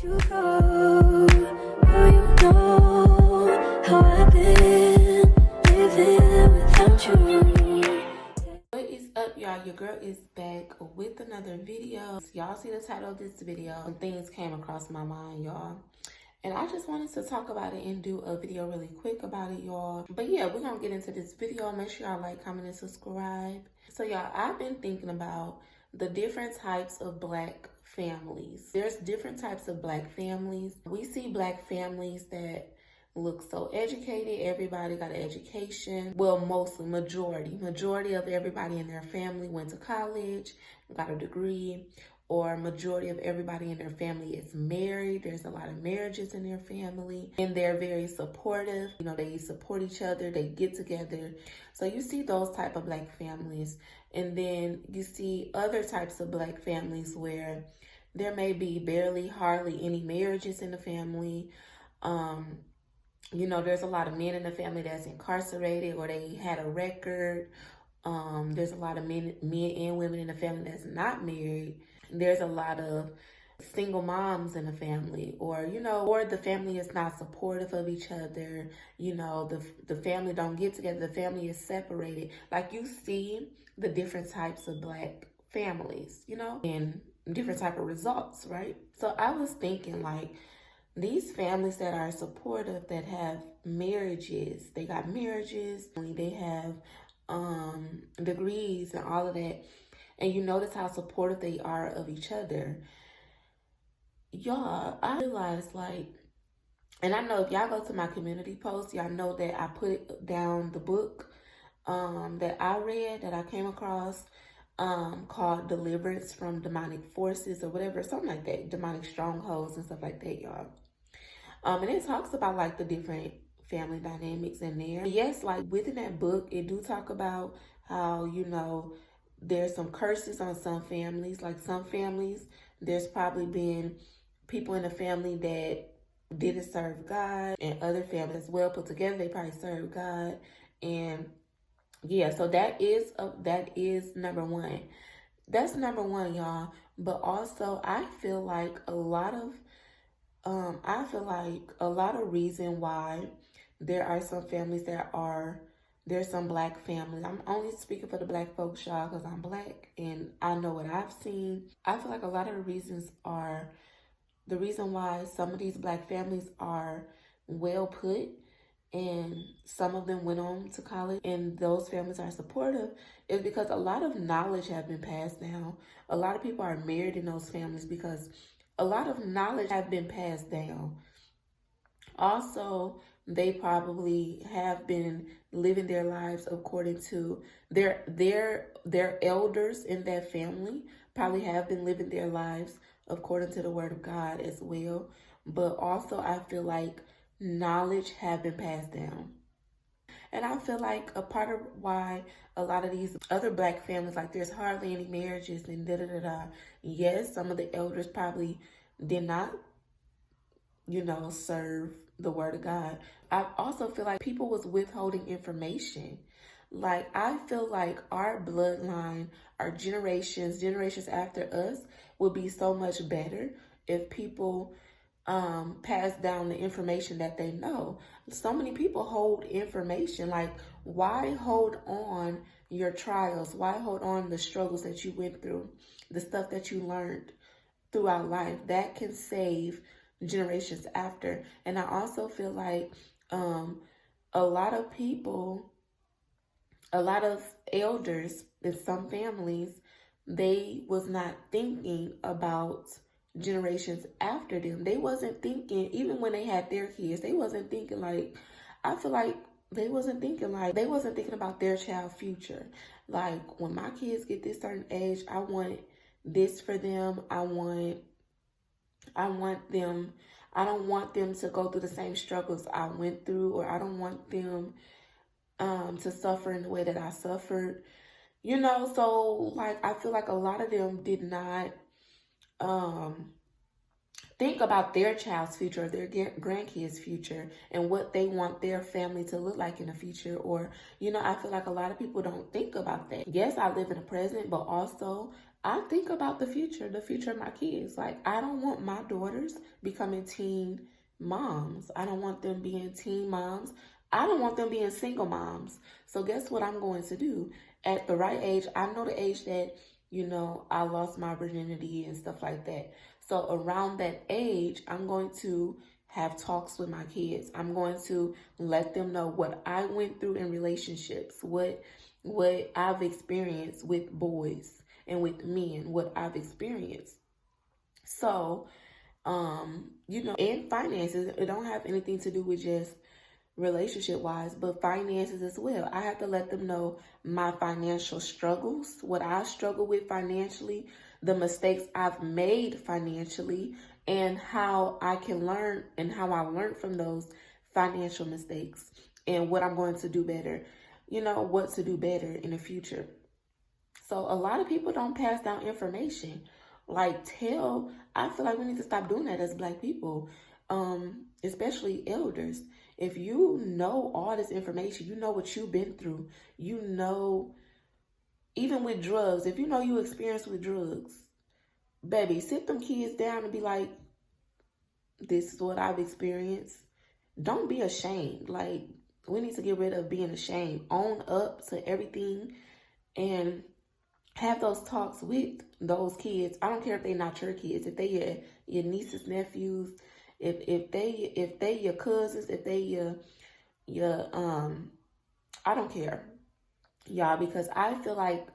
You go, oh, you know how I've been living without you. What is up, y'all? Your girl is back with another video. Y'all see the title of this video, and things came across my mind, y'all, and I just wanted to talk about it and do a video really quick about it, y'all. But yeah, we're gonna get into this video. Make sure y'all like, comment, and subscribe. So y'all, I've been thinking about the different types of Black families. There's different types of Black families. We see Black families that look so educated. Everybody got an education. Well, mostly, majority of everybody in their family went to college, got a degree, or majority of everybody in their family is married. There's a lot of marriages in their family, and they're very supportive. You know, they support each other, they get together. So you see those type of Black families. And then you see other types of Black families where there may be hardly any marriages in the family. You know, there's a lot of men in the family that's incarcerated or they had a record. There's a lot of men and women in the family that's not married. There's a lot of single moms in the family, or, you know, or the family is not supportive of each other. You know, the family don't get together. The family is separated. Like, you see the different types of Black families, you know, and different type of results, right? So I was thinking, like, these families that are supportive, that have marriages, they got marriages, they have degrees and all of that, and you notice how supportive they are of each other. Y'all, I realized, like, and I know if y'all go to my community post, y'all know that I put down the book that I read, that I came across, called Deliverance from Demonic Forces or whatever, something like that, demonic strongholds and stuff like that, y'all. And it talks about, like, the different family dynamics in there. Yes, like, within that book, it do talk about how, you know, there's some curses on some families. Like, some families, there's probably been people in the family that didn't serve God, and other families as well put together, they probably serve God. And yeah, so that is number one. That's number one, y'all. But also, I feel like a lot of reason why there are some families there's some Black families. I'm only speaking for the Black folks, y'all, because I'm Black and I know what I've seen. I feel like a lot of the reasons are, the reason why some of these Black families are well put, and some of them went on to college, and those families are supportive, is because a lot of knowledge have been passed down. A lot of people are married in those families because a lot of knowledge have been passed down. Also, they probably have been living their lives according to their elders in that family, probably have been living their lives according to the word of God as well. But also, I feel like knowledge have been passed down. And I feel like a part of why a lot of these other Black families, like, there's hardly any marriages and da-da-da-da. Yes, some of the elders probably did not, you know, serve the word of God. I also feel like people was withholding information. Like, I feel like our bloodline, our generations after us would be so much better if people pass down the information that they know. So many people hold information. Like, why hold on your trials? Why hold on the struggles that you went through, the stuff that you learned throughout life? That can save generations after. And I also feel like a lot of elders in some families, they was not thinking about generations after them. They wasn't thinking, even when they had their kids, they wasn't thinking, like, I feel like they wasn't thinking about their child's future. Like, when my kids get this certain age, I want this for them. I don't want them to go through the same struggles I went through, or I don't want them to suffer in the way that I suffered. You know, so, like, I feel like a lot of them did not think about their child's future, or their grandkids' future, and what they want their family to look like in the future. Or, you know, I feel like a lot of people don't think about that. Yes, I live in the present, but also I think about the future of my kids. Like, I don't want my daughters becoming teen moms. I don't want them being teen moms. I don't want them being single moms. So guess what I'm going to do? At the right age, I know the age that, I lost my virginity and stuff like that. So around that age, I'm going to have talks with my kids. I'm going to let them know what I went through in relationships, what I've experienced with boys and with men, what I've experienced. So, and finances, it don't have anything to do with just relationship wise, but finances as well. I have to let them know my financial struggles, what I struggle with financially, the mistakes I've made financially, and how I can learn and how I learned from those financial mistakes and what I'm going to do better, what to do better in the future. So a lot of people don't pass down information. I feel like we need to stop doing that as Black people, especially elders. If you know all this information, you know what you've been through, even with drugs, if you know you experience with drugs, baby, sit them kids down and be like, this is what I've experienced. Don't be ashamed. Like, we need to get rid of being ashamed. Own up to everything and have those talks with those kids. I don't care if they're not your kids, if they your nieces, nephews, if they your cousins, if they your I don't care, y'all, because I feel like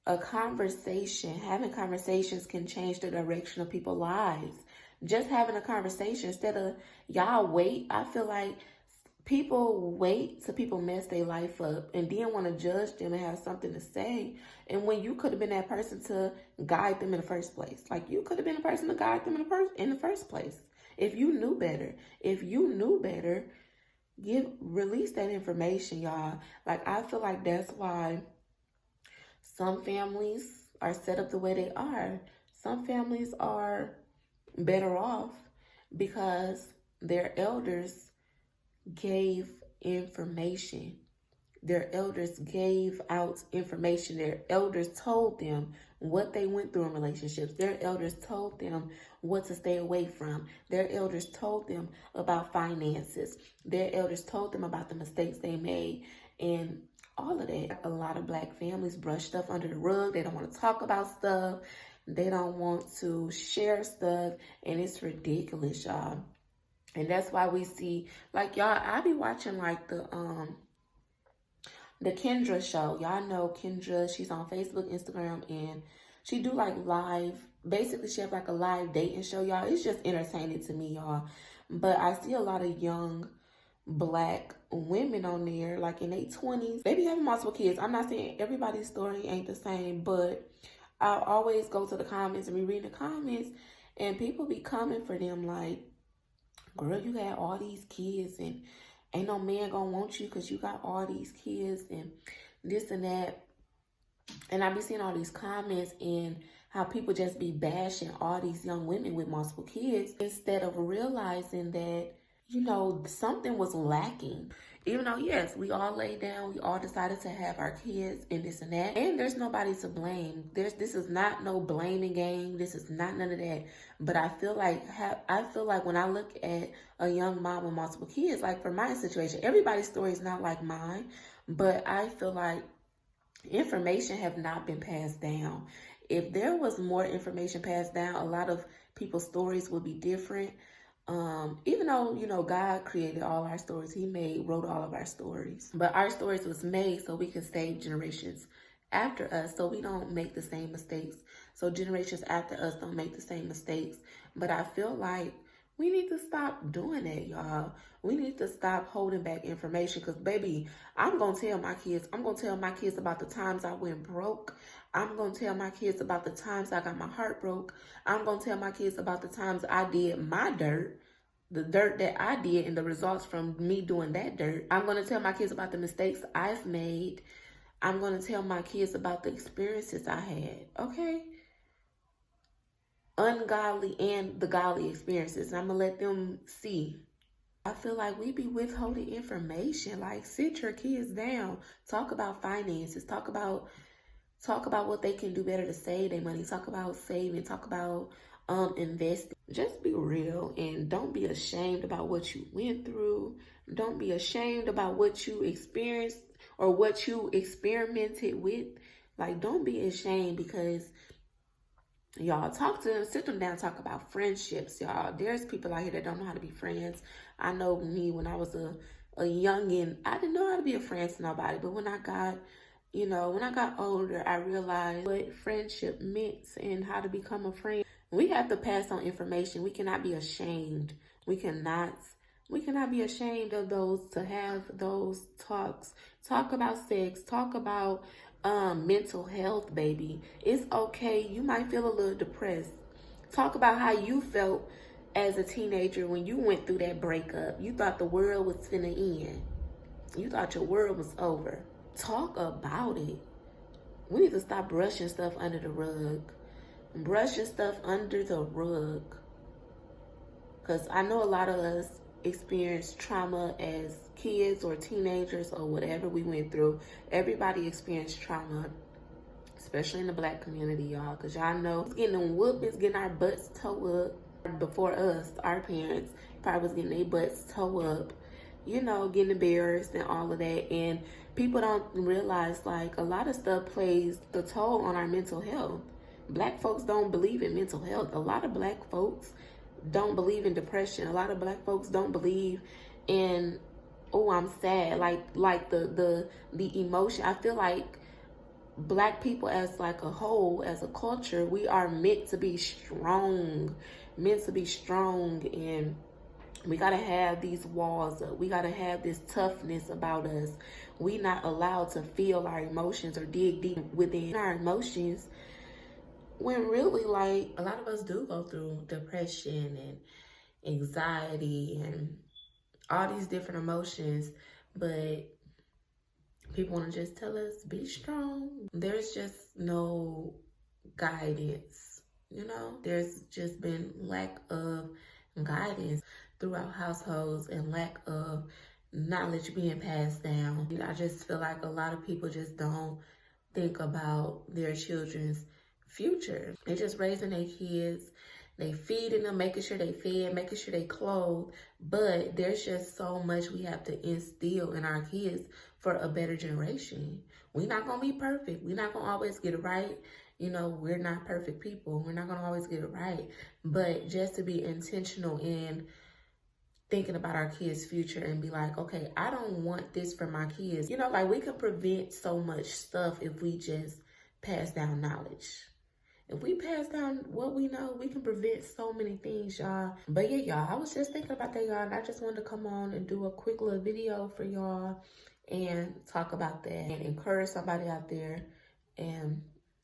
having conversations can change the direction of people's lives. Just having a conversation instead of y'all wait. I feel like people wait till people mess their life up and then want to judge them and have something to say. And when you could have been that person to guide them in the first place. Like, you could have been the person to guide them in the first place. If you knew better. Release that information, y'all. Like, I feel like that's why some families are set up the way they are. Some families are better off because their elders gave information. Their elders gave out information. Their elders told them what they went through in relationships. Their elders told them what to stay away from. Their elders told them about finances. Their elders told them about the mistakes they made and all of that. A lot of Black families brush stuff under the rug. They don't want to talk about stuff. They don't want to share stuff. And it's ridiculous, y'all. And that's why we see, like, y'all, I be watching like the Kendra show. Y'all know Kendra, she's on Facebook, Instagram, and she do like live, basically she have like a live dating show, y'all. It's just entertaining to me, y'all. But I see a lot of young Black women on there, like in their 20s. They be having multiple kids. I'm not saying everybody's story ain't the same, but I always go to the comments and be reading the comments, and people be coming for them like, girl, you got all these kids and ain't no man gonna want you because you got all these kids and this and that. And I be seeing all these comments and how people just be bashing all these young women with multiple kids instead of realizing that, something was lacking. Even though, yes, we all laid down, we all decided to have our kids and this and that. And there's nobody to blame. This is not no blaming game. This is not none of that. But I feel like when I look at a young mom with multiple kids, like for my situation, everybody's story is not like mine. But I feel like information have not been passed down. If there was more information passed down, a lot of people's stories would be different. Even though, God created all our stories, he wrote all of our stories, but our stories was made so we can save generations after us, so we don't make the same mistakes, so generations after us don't make the same mistakes. But I feel like we need to stop doing that, y'all. We need to stop holding back information, because baby, I'm gonna tell my kids about the times I went broke. I'm going to tell my kids about the times I got my heart broke. I'm going to tell my kids about the times I did my dirt, the dirt that I did and the results from me doing that dirt. I'm going to tell my kids about the mistakes I've made. I'm going to tell my kids about the experiences I had, okay? Ungodly and the godly experiences. And I'm going to let them see. I feel like we be withholding information. Like, sit your kids down. Talk about finances. Talk about talk about what they can do better to save their money, talk about saving, talk about investing. Just be real and don't be ashamed about what you went through. Don't be ashamed about what you experienced or what you experimented with. Like, don't be ashamed, because y'all talk to them, sit them down, talk about friendships, y'all. There's people out here that don't know how to be friends. I know me, when I was a youngin', I didn't know how to be a friend to nobody. But when I got, when I got older, I realized what friendship meant and how to become a friend. We have to pass on information. We cannot be ashamed. We cannot be ashamed of those, to have those talks. Talk about sex. Talk about mental health, baby. It's okay. You might feel a little depressed. Talk about how you felt as a teenager when you went through that breakup. You thought the world was finna end. You thought your world was over. Talk about it. We need to stop brushing stuff under the rug. Brushing stuff under the rug. Because I know a lot of us experienced trauma as kids or teenagers or whatever we went through. Everybody experienced trauma, especially in the Black community, y'all. Because y'all know, getting them whoopings, getting our butts toe up. Before us, our parents probably was getting their butts toe up, getting embarrassed and all of that. And people don't realize, like, a lot of stuff plays the toll on our mental health. Black folks don't believe in mental health. A lot of Black folks don't believe in depression. A lot of Black folks don't believe in, oh, I'm sad. Like the emotion. I feel like Black people as like a whole, as a culture, we are meant to be strong. And we gotta have these walls up. We gotta have this toughness about us. We not allowed to feel our emotions or dig deep within our emotions. When really, like, a lot of us do go through depression and anxiety and all these different emotions, but people want to just tell us, be strong. There's just no guidance, There's just been lack of guidance throughout households and lack of knowledge being passed down. I just feel like a lot of people just don't think about their children's future. They're just raising their kids. They feeding them, making sure they fed, making sure they clothed. But there's just so much we have to instill in our kids for a better generation. We're not going to be perfect. We're not going to always get it right. We're not perfect people. We're not going to always get it right. But just to be intentional in thinking about our kids' future and be like, okay, I don't want this for my kids. Like, we can prevent so much stuff if we just pass down knowledge. If we pass down what we know, we can prevent so many things, y'all. But yeah, y'all, I was just thinking about that, y'all, and I just wanted to come on and do a quick little video for y'all and talk about that and encourage somebody out there. And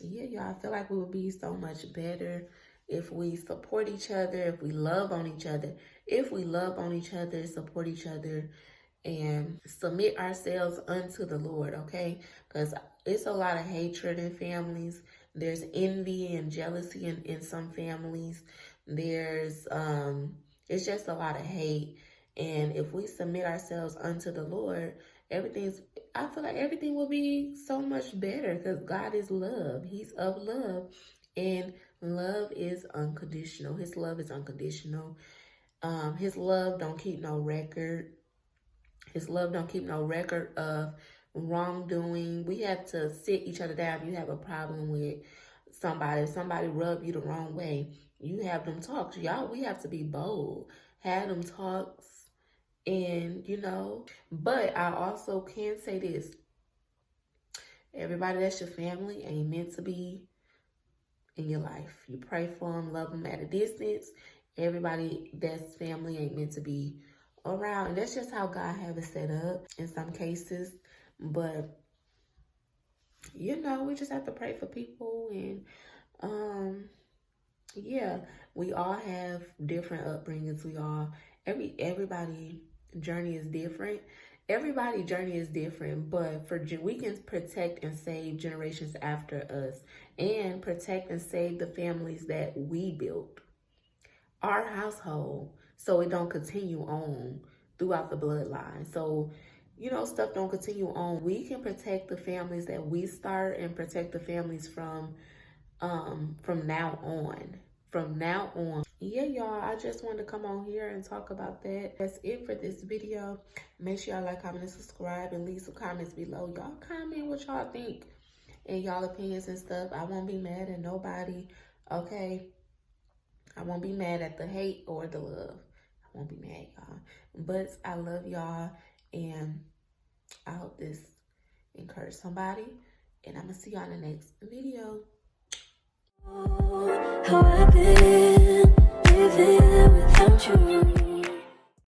yeah, y'all, I feel like we would be so much better if we support each other, if we love on each other, support each other, and submit ourselves unto the Lord, okay? Because it's a lot of hatred in families. There's envy and jealousy in some families. There's, it's just a lot of hate. And if we submit ourselves unto the Lord, I feel like everything will be so much better, because God is love. He's of love. And love is unconditional. His love is unconditional. His love don't keep no record. His love don't keep no record of wrongdoing. We have to sit each other down. If you have a problem with somebody, if somebody rub you the wrong way, you have them talks. Y'all, we have to be bold. Have them talks. And, but I also can say this. Everybody that's your family ain't meant to be in your life. You pray for them, love them at a distance. Everybody that's family ain't meant to be around. And that's just how God have it set up in some cases. But, we just have to pray for people. And, yeah, we all have different upbringings. Everybody journey is different. Everybody's journey is different, but we can protect and save generations after us, and protect and save the families that we built, our household, so it don't continue on throughout the bloodline. So you know, stuff don't continue on. We can protect the families that we start and protect the families from now on. From now on. Yeah, y'all, I just wanted to come on here and talk about that. That's it for this video. Make sure y'all like, comment, and subscribe, and leave some comments below. Y'all comment what y'all think and y'all opinions and stuff. I won't be mad at nobody, okay? I won't be mad at the hate or the love. I won't be mad, y'all. But I love y'all, and I hope this encouraged somebody. And I'm going to see y'all in the next video. How I've been living without you.